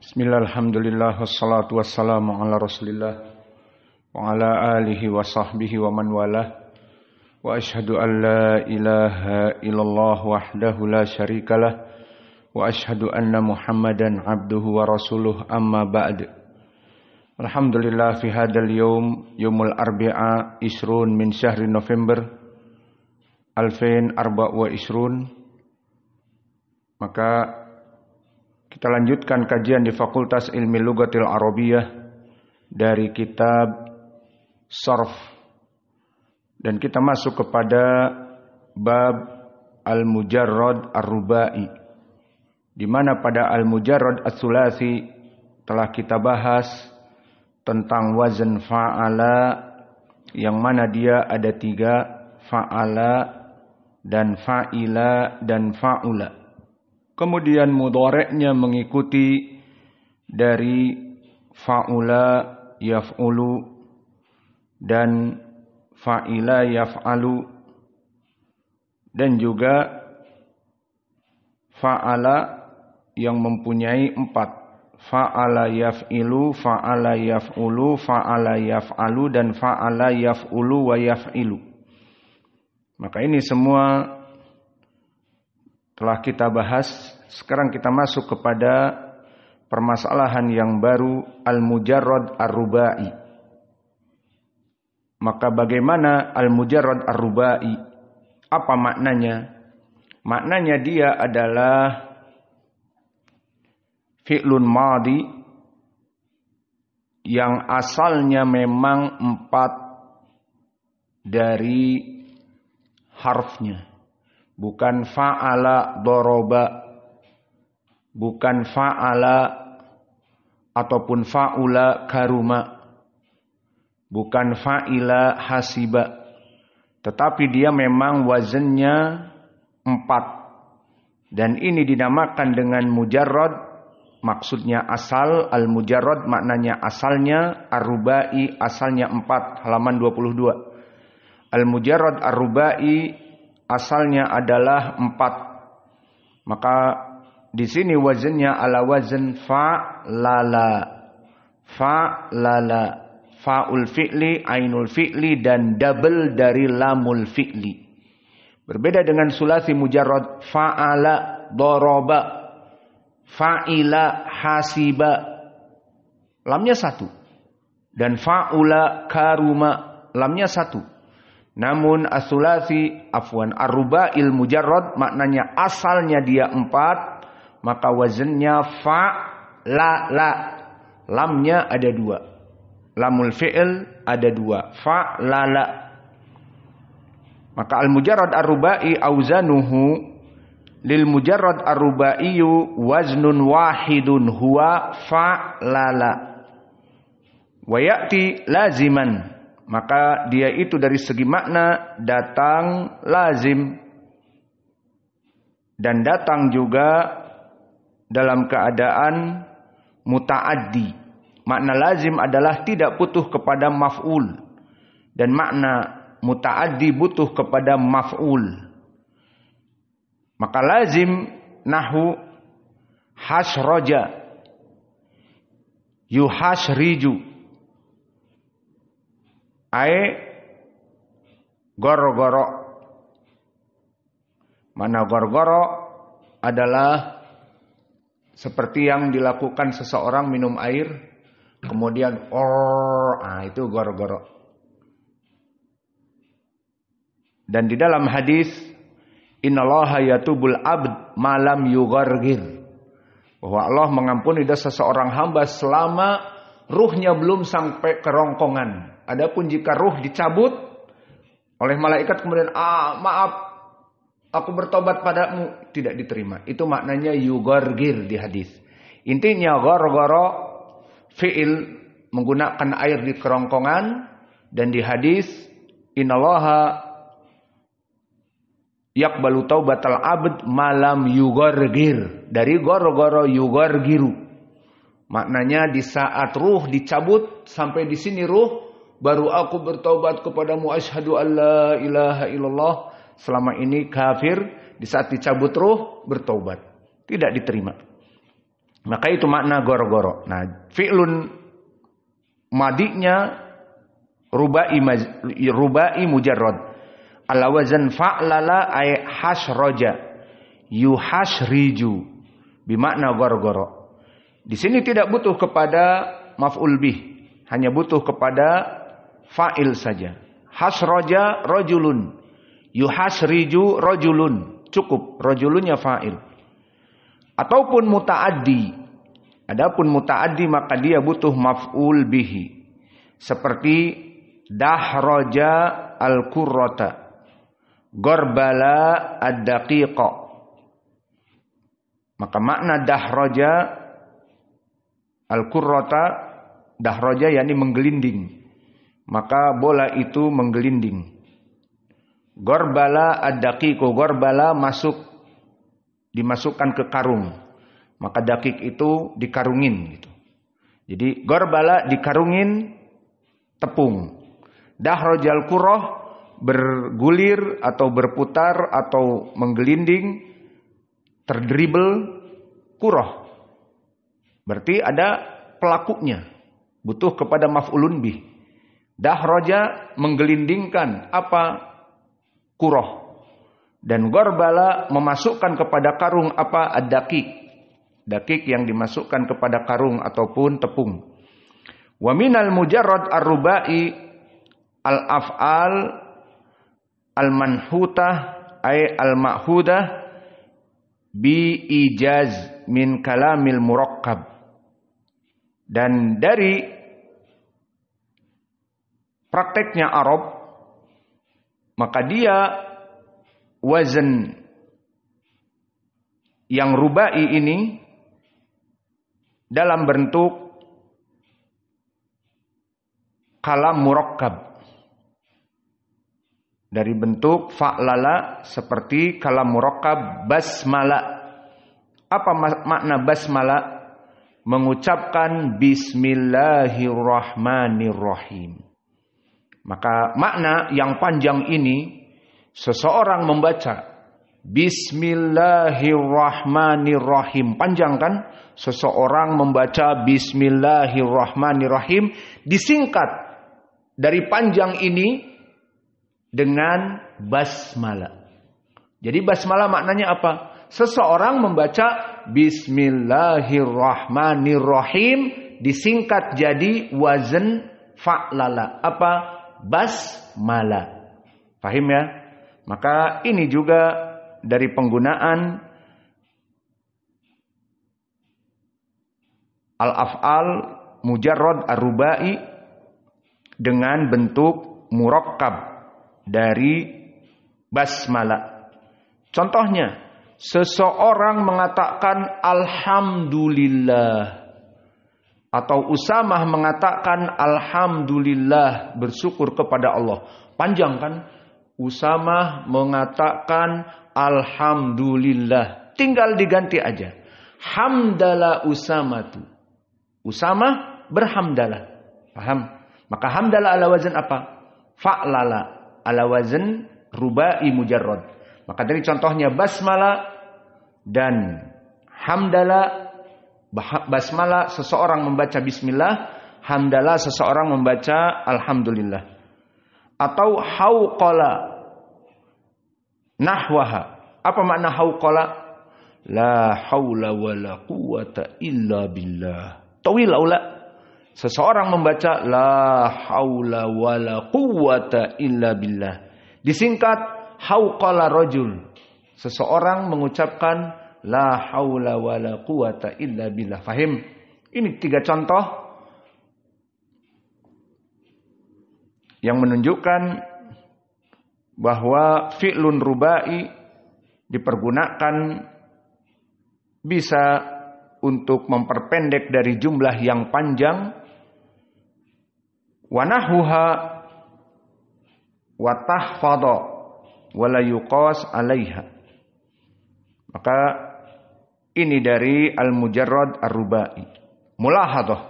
Bismillah, alhamdulillah, wassalatu wassalamu ala rasulillah wa ala alihi wa sahbihi wa man walah. Wa ashhadu an la ilaha illallah wahdahu la syarikalah wa ashhadu anna muhammadan abduhu wa rasuluh amma ba'd. Alhamdulillah fi hadal yawm, yawmul arbi'a isrun min syahri November 2024. Maka kita lanjutkan kajian di Fakultas Ilmi Lughatil Arabiyah dari kitab Sharf, dan kita masuk kepada bab Al-Mujarrad Ar-Rubai, di mana pada Al-Mujarrad Ats-Tsulasi telah kita bahas tentang wazan fa'ala, yang mana dia ada 3, fa'ala dan fa'ila dan fa'ula. Kemudian mudhari'nya mengikuti dari fa'ula yaf'ulu dan fa'ila yaf'alu, dan juga fa'ala yang mempunyai 4, fa'ala yaf'ilu, fa'ala yaf'ulu, fa'ala yaf'alu, dan fa'ala yaf'ulu wa yaf'ilu. Maka ini semua telah kita bahas. Sekarang kita masuk kepada permasalahan yang baru, Al-Mujarrad Ar-Rubai. Maka bagaimana Al-Mujarrad Ar-Rubai? Apa maknanya? Maknanya dia adalah fi'lun madhi yang asalnya memang 4 dari harfnya. Bukan fa'ala doroba, bukan fa'ala ataupun fa'ula karuma, bukan fa'ila hasiba, tetapi dia memang wazannya 4. Dan ini dinamakan dengan mujarrad, maksudnya asal. Al-mujarrad maknanya asalnya, ar-rubai asalnya 4, halaman 22. Al-mujarrad ar-rubai asalnya adalah 4. Maka di sini wazannya ala wazan fa'lala. Fa'lala, fa'ul fi'li, ainul fi'li, dan double dari lamul fi'li. Berbeda dengan sulasi mujarrad fa'ala doroba, fa'ila hasiba, lamnya 1. Dan fa'ula karuma, lamnya 1. Namun as-sulasi ar-rubail mujarrad maknanya asalnya dia 4, maka wazannya fa'lala. Lamnya ada 2. Lamul fi'il ada 2. Fa'lala. Maka al-mujarrad ar-rubai auzanuhu lil mujarrad ar-rubaiyu waznun wahidun huwa fa'lala. Wa ya'ti laziman. Maka dia itu dari segi makna datang lazim, dan datang juga dalam keadaan muta'addi. Makna lazim adalah tidak butuh kepada maf'ul, dan makna muta'addi butuh kepada maf'ul. Maka lazim nahu hasroja yuhasriju, goro-goro. Mana goro-goro adalah seperti yang dilakukan seseorang minum air, kemudian itu goro-goro. Dan di dalam hadis, innallaha yatubul abd malam yughargir, bahwa Allah mengampuni dosa seorang hamba selama ruhnya belum sampai kerongkongan. Adapun jika ruh dicabut oleh malaikat kemudian maaf, aku bertobat padamu, tidak diterima. Itu maknanya yughargir di hadis. Intinya gor-goro fi'il menggunakan air di kerongkongan, dan di hadis innallaha yaqbalu taubatal abd malam yughargir, dari gor-goro yughargiru. Maknanya di saat ruh dicabut sampai di sini ruh, baru aku bertaubat kepadamu, asyhadu an la ilaha illallah. Selama ini kafir, di saat dicabut ruh bertaubat, tidak diterima. Maka itu makna goro-goro. Nah, fi'lun madinya rubai mujarrad. Ala wazan fa'lala ay hasroja. Yuhasriju. Bimakna goro-goro. Di sini tidak butuh kepada maf'ul bih. Hanya butuh kepada fa'il saja. Hasroja rojulun. Yuhasriju rojulun. Cukup. Rojulunnya fa'il. Ataupun muta'addi. Adapun muta'addi maka dia butuh maf'ul bihi. Seperti dahroja al-kurrata. Gorbala ad-daqiqa. Maka makna dahroja al-kurrata. Dahroja yakni menggelinding. Maka bola itu menggelinding. Gorbala ad-daqiqo. Gorbala dimasukkan ke karung. Maka dakik itu dikarungin gitu. Jadi gorbala dikarungin tepung. Dahrojal kurroh bergulir atau berputar atau menggelinding terdribble kurroh. Berarti ada pelakunya. Butuh kepada maf'ulun bih. Dahroja menggelindingkan apa? Kurroh. Dan gorbala memasukkan kepada karung apa? Ad-dakik. Dakik yang dimasukkan kepada karung ataupun tepung. Wa minal mujarrad ar-rubai al-af'al al-manhutah ay al-ma'hudah bi ijaz min kalamil murakkab. Dan dari prakteknya Arab, maka dia wazan yang rubai ini dalam bentuk kalam murakkab. Dari bentuk fa'lala seperti kalam murakkab basmala. Apa makna basmala? Mengucapkan bismillahirrahmanirrahim. Maka makna yang panjang ini seseorang membaca bismillahirrahmanirrahim. Panjang kan? Seseorang membaca bismillahirrahmanirrahim. Disingkat dari panjang ini dengan basmalah. Jadi basmalah maknanya apa? Seseorang membaca bismillahirrahmanirrahim disingkat jadi wazan fa'lala. Apa? Basmalah. Paham ya? Maka ini juga dari penggunaan al-af'al mujarrad ar-rubai dengan bentuk murakkab dari basmalah. Contohnya, seseorang mengatakan alhamdulillah atau Usamah mengatakan alhamdulillah, bersyukur kepada Allah. Panjang kan? Usamah mengatakan alhamdulillah. Tinggal diganti aja. Hamdala Usamatu. Usamah berhamdalah. Paham? Maka hamdalah ala wazan apa? Fa'lala ala wazan rubai mujarrad. Maka dari contohnya basmala dan hamdala. Basmala seseorang membaca bismillah, hamdalah seseorang membaca alhamdulillah. Atau hauqala nahwaha. Apa makna hauqala? La haula wala quwata illa billah. Tawil aula. Seseorang membaca la haula wala quwata illa billah. Disingkat hauqala rajul. Seseorang mengucapkan la haula wala quwata illa billah. Fahim? Ini 3 contoh yang menunjukkan bahwa fi'lun rubai dipergunakan bisa untuk memperpendek dari jumlah yang panjang. Wa nahuha wa tahfadha wa la yuqas 'alaiha. Maka ini dari al-mujarrad ar-rubai. Mulahadhah.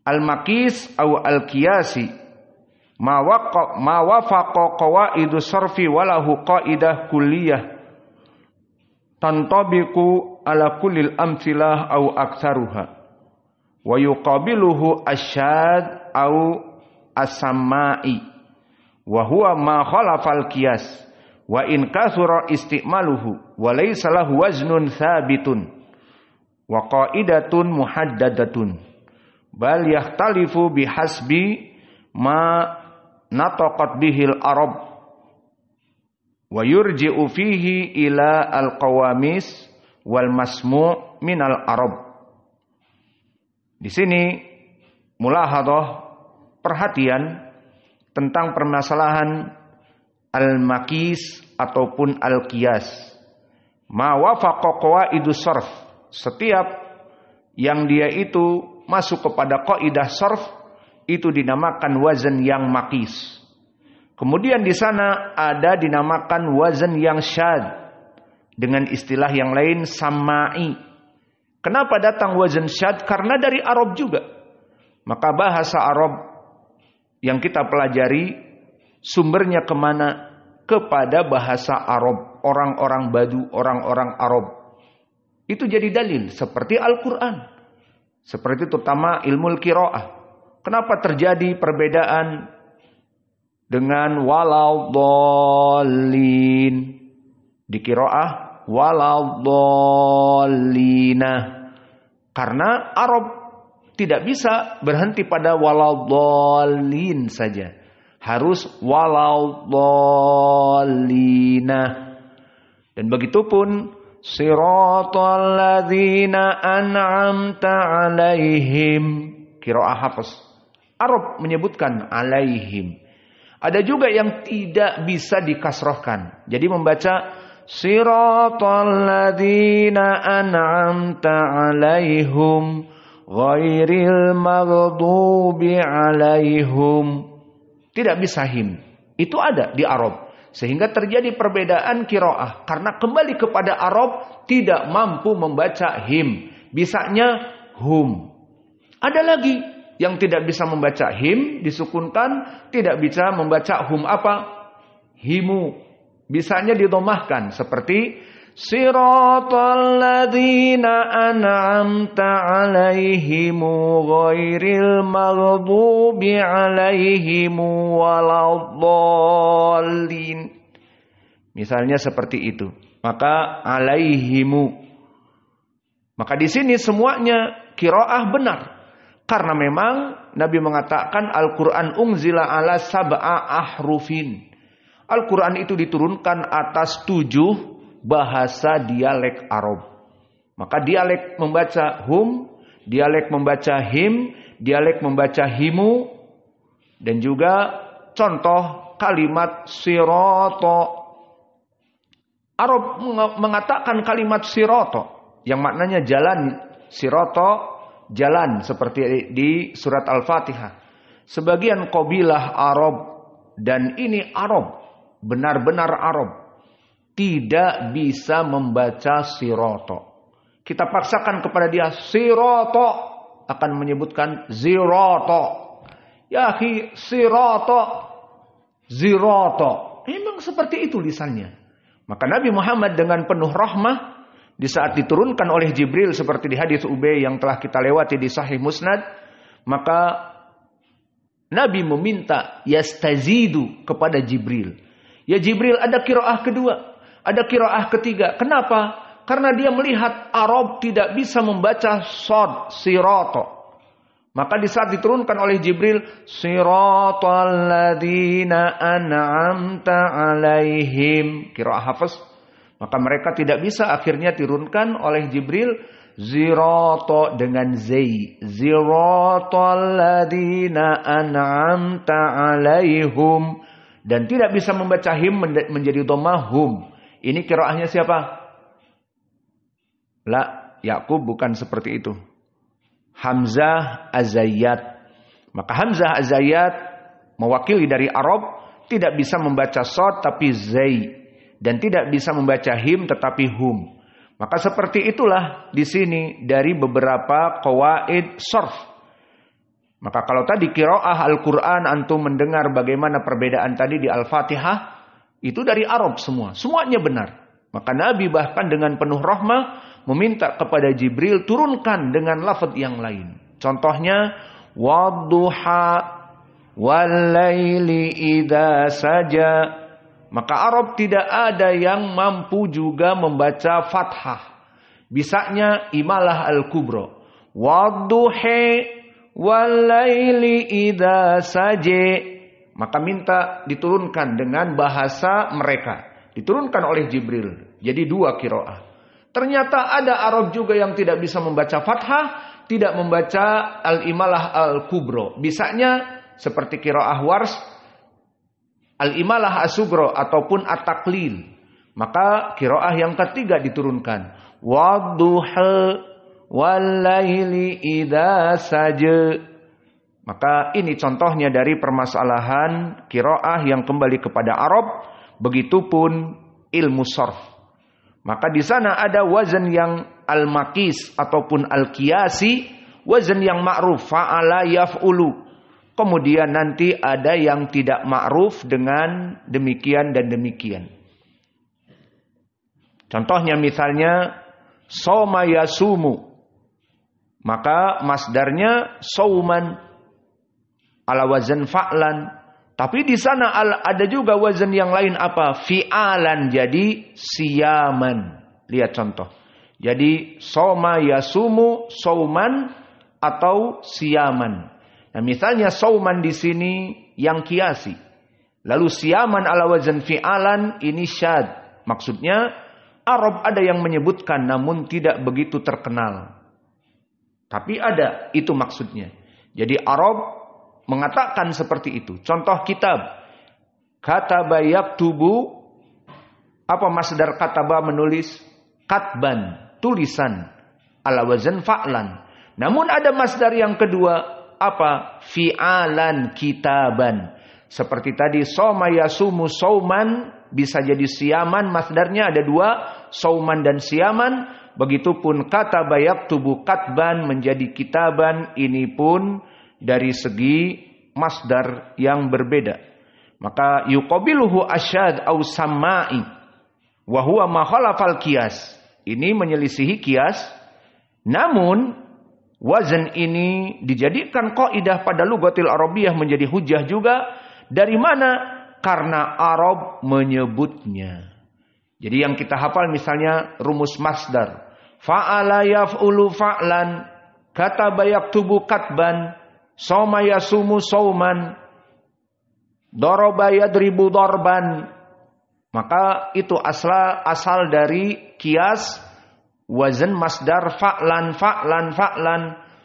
Al-maqis au al-qiyasi ma wafaqa qawaidu sarfi walahu qaidah kulliyah tantabiqu ala kullil amtsilah au aktsaruha wa yuqabiluhu asyad au as-sama'i wa huwa ma khalafal qiyas wa in kathura istimaluhu wa laysa lahu waznun thabitun wa qaidatun muhaddadatun bal yahtalifu bihasbi ma nataqat bihil arab wa yurji'u fihi ila al-qawamis wal masmu' minal arab. Di sini mulahadhah, perhatian tentang permasalahan al-maqis ataupun al-qiyas. Ma wafaqa qawaidus sarf, setiap yang dia itu masuk kepada kaidah sarf itu dinamakan wazan yang maqis. Kemudian di sana ada dinamakan wazan yang syad dengan istilah yang lain sama'i. Kenapa datang wazan syad? Karena dari Arab juga. Maka bahasa Arab yang kita pelajari sumbernya kemana? Kepada bahasa Arab, orang-orang Badu, orang-orang Arab. Itu jadi dalil seperti Al-Quran. Seperti terutama ilmu qiraah. Kenapa terjadi perbedaan dengan waladdallin di qiraah waladdallina? Karena Arab tidak bisa berhenti pada waladdallin saja. Harus waladdallina. Dan begitu pun siratal ladzina an'amta 'alaihim. Qiraah Hafs. Arab menyebutkan alaihim. Ada juga yang tidak bisa dikasrohkan. Jadi membaca siratal ladzina an'amta 'alaihim ghairil maghdubi 'alaihim. Tidak bisa him. Itu ada di Arab. Sehingga terjadi perbedaan qiraah. Karena kembali kepada Arab tidak mampu membaca him. Bisanya hum. Ada lagi yang tidak bisa membaca him, disukunkan, tidak bisa membaca hum apa? Himu. Bisanya didomahkan seperti siratal ladzina an'amta 'alaihim ghairil maghdubi 'alaihim waladdallin. Misalnya seperti itu. Maka 'alaihimu. Maka di sini semuanya qiraah benar. Karena memang Nabi mengatakan Al-Quran unzila ala sab'a ahrufin. Al-Quran itu diturunkan atas 7 bahasa dialek Arab. Maka dialek membaca hum, dialek membaca him, dialek membaca himu, dan juga contoh kalimat sirato. Arab mengatakan kalimat sirato yang maknanya jalan, sirato jalan, seperti di surat Al-Fatihah. Sebagian kabilah Arab, dan ini Arab, benar-benar Arab, tidak bisa membaca siroto. Kita paksakan kepada dia siroto, akan menyebutkan ziroto. Ya akhi, siroto, ziroto. Memang seperti itu lisannya. Maka Nabi Muhammad dengan penuh rahmah, di saat diturunkan oleh Jibril seperti di hadis Ubay yang telah kita lewati di Sahih Musnad, maka Nabi meminta yastazidu kepada Jibril. Ya Jibril, ada qiraah kedua, ada qiraah ketiga. Kenapa? Karena dia melihat Arab tidak bisa membaca shad, sirato. Maka di saat diturunkan oleh Jibril, siratal ladzina an'amta 'alaihim, qiraah Hafs, maka mereka tidak bisa, akhirnya turunkan oleh Jibril zirato dengan zai, ziratal ladzina an'amta 'alaihim, dan tidak bisa membaca him menjadi dhammah hum. Ini qiraahnya siapa? La, Yakub bukan seperti itu. Hamzah Az-Zayyat. Maka Hamzah Az-Zayyat mewakili dari Arab, tidak bisa membaca shad tapi zai, dan tidak bisa membaca him tetapi hum. Maka seperti itulah di sini dari beberapa qawaid sharf. Maka kalau tadi qiraah Al-Quran antum mendengar bagaimana perbedaan tadi di Al-Fatihah, itu dari Arab semua. Semuanya benar. Maka Nabi bahkan dengan penuh rahmah meminta kepada Jibril turunkan dengan lafaz yang lain. Contohnya wadduha walaili idza saja. Maka Arab tidak ada yang mampu juga membaca fathah. Bisanya imalah al-kubra. Wadduha walaili idza saja. Maka minta diturunkan dengan bahasa mereka. Diturunkan oleh Jibril. Jadi 2 qiraah. Ternyata ada Arab juga yang tidak bisa membaca fathah, tidak membaca al-imalah al-kubra. Bisanya seperti qiraah Wars, al-imalah as-sugra ataupun at-taqlil. Maka qiraah yang ketiga diturunkan. Wadduha walaili idza saja. Maka ini contohnya dari permasalahan qiraah yang kembali kepada Arab, begitupun ilmu sharf. Maka di sana ada wazan yang al-maqis ataupun al-qiyasi, wazan yang ma'ruf, fa'ala yaf'ulu. Kemudian nanti ada yang tidak ma'ruf dengan demikian dan demikian. Contohnya misalnya soma yasumu. Maka masdarnya sauman ala wazan fa'lan. Tapi di sana ada juga wazan yang lain apa? Fi'alan, jadi siyaman. Lihat contoh. Jadi soma yasumu sauman atau siyaman. Nah, misalnya sauman di sini yang kiasi. Lalu siyaman ala wazan fi'alan ini syad. Maksudnya Arab ada yang menyebutkan namun tidak begitu terkenal. Tapi ada, itu maksudnya. Jadi Arab mengatakan seperti itu. Contoh kitab. Kataba yaktubu. Apa masdar kataba menulis? Katban, tulisan. Ala wazan fa'lan. Namun ada masdar yang kedua. Apa? Fi'alan kitaban. Seperti tadi soma yasumu sauman. Bisa jadi siyaman. Masdarnya ada 2. Sauman dan siyaman. Begitupun kataba yaktubu katban menjadi kitaban. Ini pun dari segi masdar yang berbeda. Maka yuqabiluhu asyad au samai wa huwa ma khalafal qiyas. Ini menyelisihi qiyas. Namun wazan ini dijadikan kaidah pada lughatil arabiyah menjadi hujjah juga. Dari mana? Karena Arab menyebutnya. Jadi yang kita hafal misalnya rumus masdar. Fa'ala yaf'ulu fa'lan, kataba yaktubu katban, soma yasumu sauman, daraba yadribu darban. Maka itu asal dari qiyas wazan masdar fa'lan fa'lan fa'lan,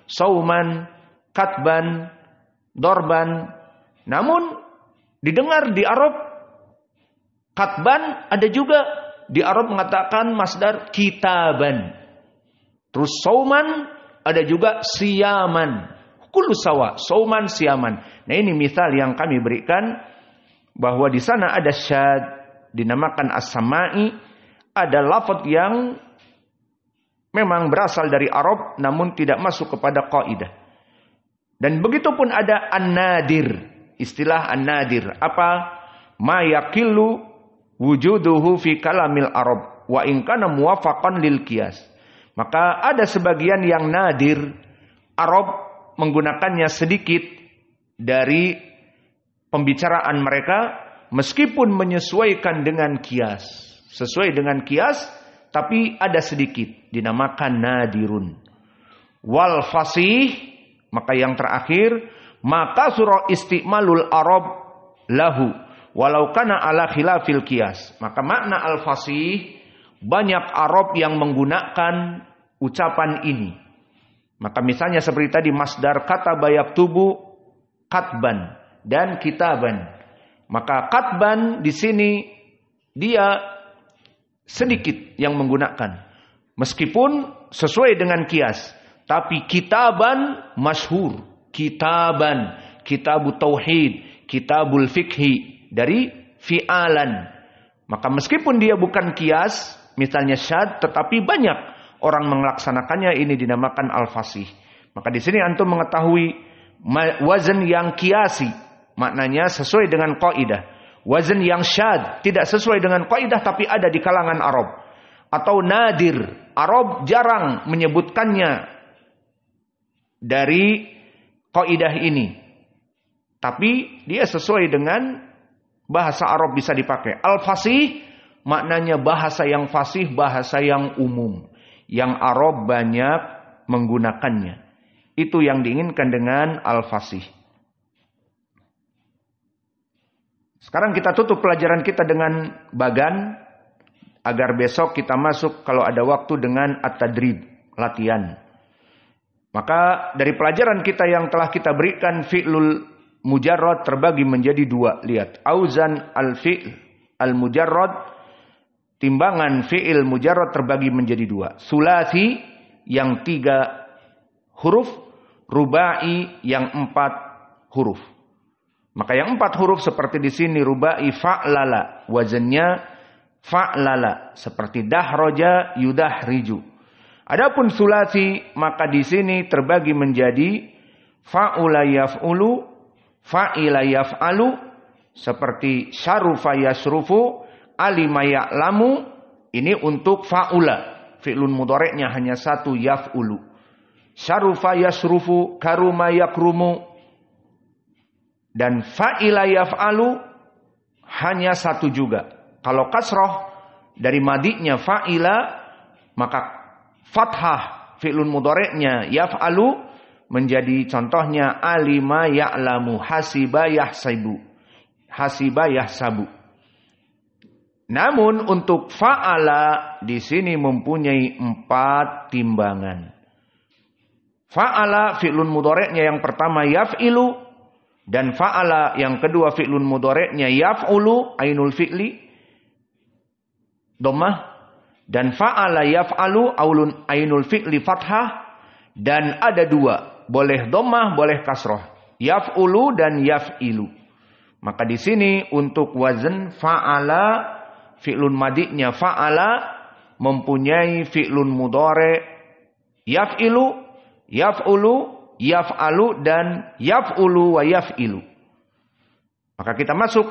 sauman, katban, darban. Namun didengar di Arab katban ada juga di Arab mengatakan masdar kitaban. Terus sauman ada juga siyaman. Kullu sawa, sauman siyaman. Nah, ini misal yang kami berikan bahwa di sana ada syad dinamakan as-samai, ada lafaz yang memang berasal dari Arab namun tidak masuk kepada kaidah. Dan begitu pun ada an-nadir, istilah an-nadir. Apa? Ma yaqillu wujuduhu fi kalamil Arab wa in kana muwafaqan lil qiyas. Maka ada sebagian yang nadir Arab menggunakannya sedikit dari pembicaraan mereka meskipun menyesuaikan dengan qiyas. Sesuai dengan qiyas tapi ada sedikit dinamakan nadirun. Wal fasih, maka yang terakhir maka surah istimalul Arab lahu walau kana ala khilafil qiyas. Maka makna al fasih banyak Arab yang menggunakan ucapan ini. Maka misalnya seperti tadi masdar kataba yaktubu katban dan kitaban. Maka katban di sini dia sedikit yang menggunakan. Meskipun sesuai dengan qiyas, tapi kitaban masyhur. Kitaban, kitabu tauhid, kitabul fikhi dari fi'alan. Maka meskipun dia bukan qiyas, misalnya syad, tetapi banyak orang melaksanakannya, ini dinamakan al-fasih. Maka di sini antum mengetahui wazan yang qiyasi, maknanya sesuai dengan kaidah. Wazan yang syad tidak sesuai dengan kaidah tapi ada di kalangan Arab. Atau nadir, Arab jarang menyebutkannya dari kaidah ini. Tapi dia sesuai dengan bahasa Arab bisa dipakai. Al-fasih maknanya bahasa yang fasih, bahasa yang umum. Yang Arab banyak menggunakannya. Itu yang diinginkan dengan al-fasih. Sekarang kita tutup pelajaran kita dengan bagan. Agar besok kita masuk kalau ada waktu dengan at-tadrib, latihan. Maka dari pelajaran kita yang telah kita berikan, fi'lul mujarrad terbagi menjadi dua. Lihat, auzan al-fi'l al-mujarrad, timbangan fi'il mujarrad terbagi menjadi dua. Sulasi yang 3 huruf, rubai yang 4 huruf. Maka yang 4 huruf seperti di sini rubai fa'lala, wazannya fa'lala, seperti dahroja yudahriju. Adapun sulasi maka di sini terbagi menjadi fa'ula yaf'ulu, fa'ila yaf'alu, seperti syarufa yasrufu, alima ya'lamu. Ini untuk fa'ula. Fi'lun mudhari'nya hanya 1, yaf'ulu. Syarufa yasrufu, karuma yakrumu. Dan fa'ila yaf'alu hanya 1 juga. Kalau kasroh dari madinya fa'ila, maka fathah fi'lun mudhari'nya yaf'alu menjadi contohnya alima ya'lamu, hasiba yahsabu, hasiba yahsabu. Namun untuk fa'ala di sini mempunyai 4 timbangan. Fa'ala fi'lun mudhari'nya yang pertama yaf'ilu, dan fa'ala yang kedua fi'lun mudhari'nya yaf'ulu, ainul fi'li dhammah, dan fa'ala yaf'alu aulun ainul fi'li fathah, dan ada 2, boleh dhammah boleh kasroh, yaf'ulu dan yaf'ilu. Maka di sini untuk wazan fa'ala, fi'lun madinya fa'ala mempunyai fi'lun mudhari' yaf'ilu, yaf'ulu, yaf'alu, dan yaf'ulu wa yaf'ilu. Maka kita masuk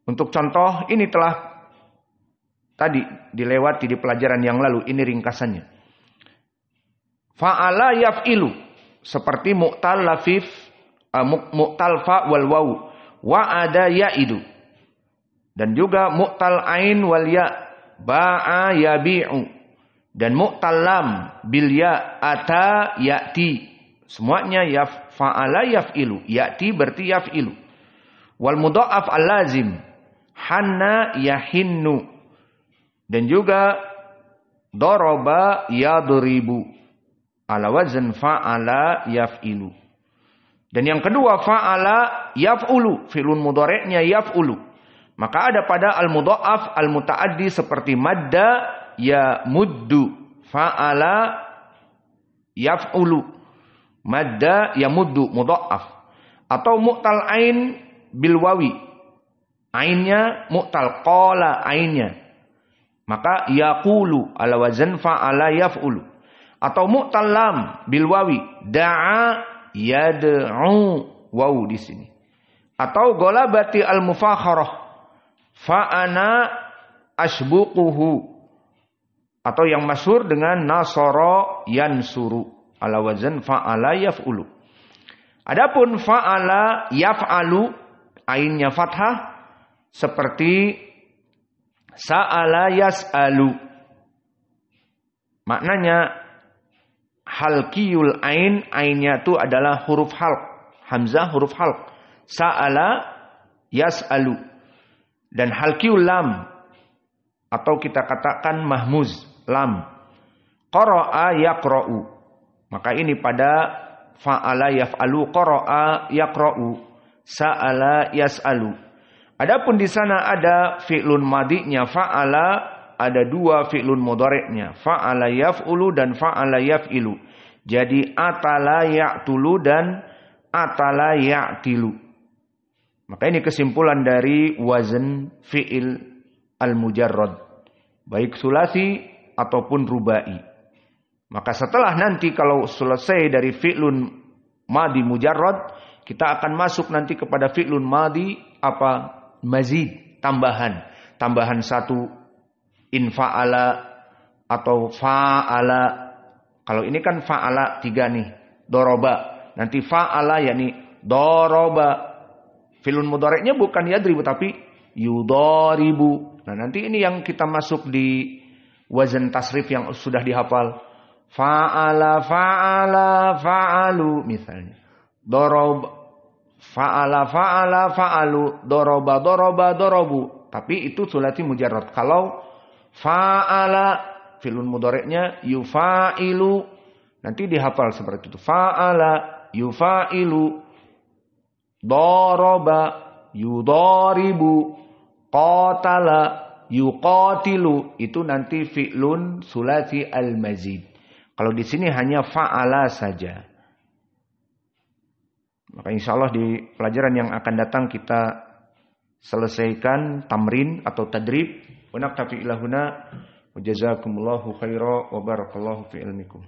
untuk contoh ini telah tadi dilewati di pelajaran yang lalu, ini ringkasannya. Fa'ala yaf'ilu seperti mu'tal lafif, mu'tal fa wal waw, wa'ada ya'idu. Dan juga mu'tal ain wal ya, ba'a yabi'u. Dan mu'tal lam bil ya, ata ya'ti. Semuanya fa'ala yaf'ilu, ya'ti berarti yaf'ilu. Wal mudha'af al-lazim, hanna yahinnu. Dan juga doroba yadribu, ala wazn fa'ala yaf'ilu. Dan yang kedua fa'ala yaf'ulu, fi'lun mudhari'nya yaf'ulu. Maka ada pada al-mudha'af al-muta'addi seperti madda ya muddu, fa'ala yaf'ulu, madda ya muddu, mudha'af. Atau mu'tal ain bil wawi, ainnya mu'tal, qala ainnya, maka yaqulu ala wazn fa'ala yaf'ulu. Atau mu'tal lam bil wawi, da'a yad'u, waw di sini. Atau golabati al mufakharah, fa'ana asbuquhu. Atau yang masyhur dengan nasara yansuru, ala wazn fa'ala yaf'ulu. Adapun fa'ala yaf'alu, ainnya fathah, seperti sa'ala yas'alu. Maknanya halqiyul ain, ainnya itu adalah huruf halq, hamzah huruf halq. Sa'ala yas'alu. Dan halqiyul lam, atau kita katakan mahmuz lam, qara'a yaqra'u. Maka ini pada fa'ala yaf'alu, qara'a yaqra'u, sa'ala yas'alu. Adapun di sana ada fi'lun madinya fa'ala, ada 2 fi'lun mudhari'nya, fa'ala yaf'ulu dan fa'ala yaf'ilu. Jadi atala ya'tulu dan atala ya'tilu. Maka ini kesimpulan dari wazn fi'il al-mujarrad, baik sulasi ataupun rubai. Maka setelah nanti kalau selesai dari fi'lun madi mujarrad, kita akan masuk nanti kepada fi'lun madi mazid, tambahan 1, in fa'ala atau fa'ala. Kalau ini kan fa'ala 3 nih. Doroba. Nanti fa'ala yakni doroba. Fi'lun mudhari'nya bukan yadribu tapi yudharibu. Nah, nanti ini yang kita masuk di wazan tasrif yang sudah dihafal. Fa'ala, fa'ala, fa'alu misalnya. Doroba, fa'ala, fa'ala, fa'alu. Doroba, doroba, dorobu. Tapi itu sulati mujarrad. Kalau fa'ala, fi'lun mudhari'nya yufa'ilu. Nanti dihafal seperti itu. Fa'ala, yufa'ilu. Doroba, yudharibu. Qatala, yuqatilu. Itu nanti fi'lun sulati al-mazid. Kalau di sini hanya fa'ala saja. Maka insya Allah di pelajaran yang akan datang kita selesaikan tamrin atau tadrib. Wa naktafi ila huna. Wa jazakumullahu khaira wa barakallahu fi ilmikum.